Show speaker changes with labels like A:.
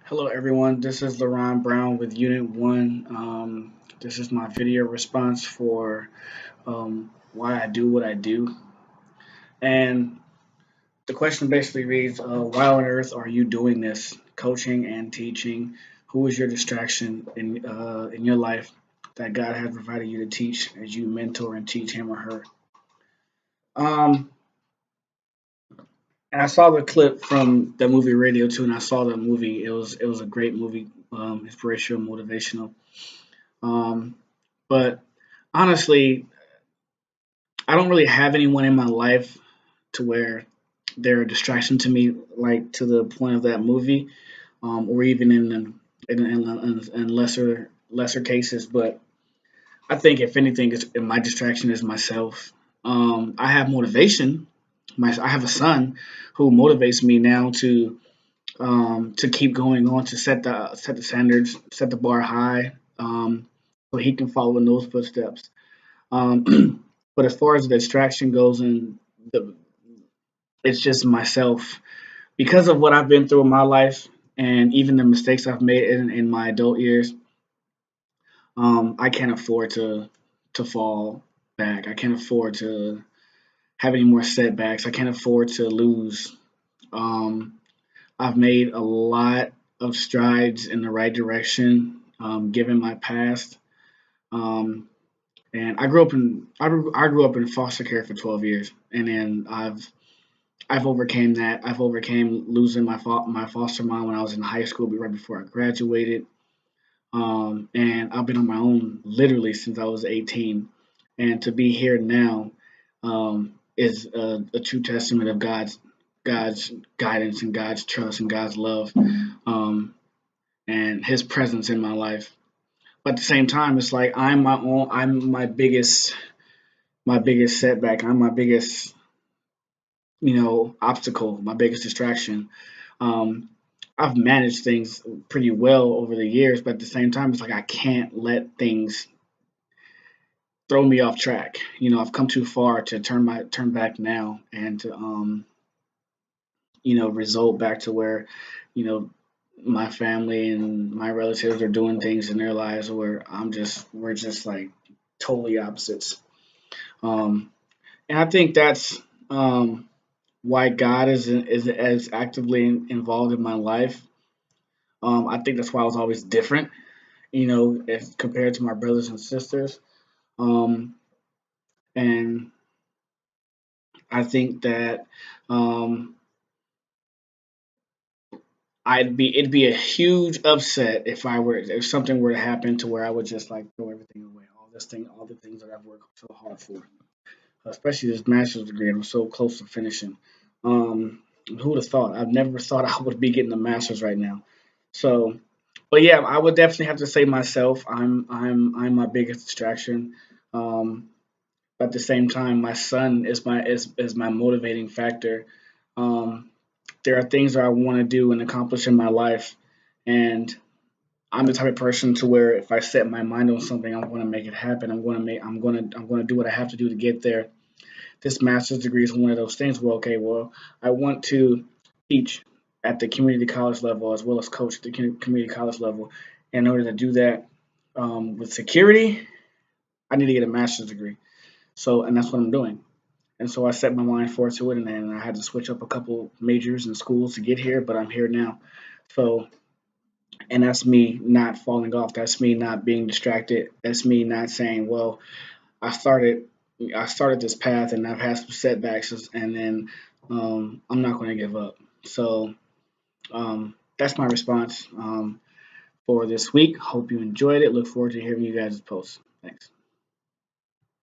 A: Hello everyone, this is LaRon Brown with Unit 1. This is my video response for why I do what I do. And the question basically reads, why on earth are you doing this? Coaching and teaching. Who is your distraction in your life that God has provided you to teach as you mentor and teach him or her? Um, and I saw the clip from the movie Radio 2, and I saw the movie. It was a great movie, inspirational, motivational. Um, but honestly, I don't really have anyone in my life to where they're a distraction to me, like to the point of that movie, or even in lesser cases. But I think if anything, my distraction is myself. I have motivation. I have a son who motivates me now to keep going on to set the standards, set the bar high, so he can follow in those footsteps. But as far as the distraction goes, it's just myself because of what I've been through in my life, and even the mistakes I've made in my adult years. I can't afford to fall back. I can't afford to have any more setbacks. I can't afford to lose. Um, I've made a lot of strides in the right direction, given my past. Um, and I grew up in foster care for 12 years, and then I've overcame that. I've overcame losing my foster mom when I was in high school, right before I graduated. And I've been on my own literally since I was 18. And to be here now is a true testament of God's guidance and God's trust and God's love, um, and His presence in my life. But at the same time, it's like I'm my biggest setback. I'm my biggest obstacle, my biggest distraction. Um, I've managed things pretty well over the years, but at the same time, it's like I can't let things throw me off track. I've come too far to turn back now and to result back to where you know my family and my relatives are doing things in their lives where we're just like totally opposites. Um, and I think that's why God is as actively involved in my life. I think that's why I was always different, as compared to my brothers and sisters. Um, and I think that um, it'd be a huge upset if something were to happen to where I would just like throw everything away, all the things that I've worked so hard for, especially this master's degree. I'm so close to finishing. Who would have thought? I've never thought I would be getting a master's right now. So, but yeah, I would definitely have to say myself. I'm my biggest distraction. Um, but at the same time, my son is my motivating factor. Um, there are things that I want to do and accomplish in my life, and I'm the type of person to where if I set my mind on something, I'm going to make it happen. I'm going to do what I have to do to get there. This master's degree is one of those things. Well, okay, well, I want to teach at the community college level as well as coach at the community college level. In order to do that with security, I need to get a master's degree. So, and that's what I'm doing. And so I set my mind forward to it, and then I had to switch up a couple majors and schools to get here, but I'm here now. So, and that's me not falling off. That's me not being distracted. That's me not saying, well, I started I started this path and I've had some setbacks, and then I'm not going to give up. So that's my response for this week. Hope you enjoyed it. Look forward to hearing you guys' posts. Thanks.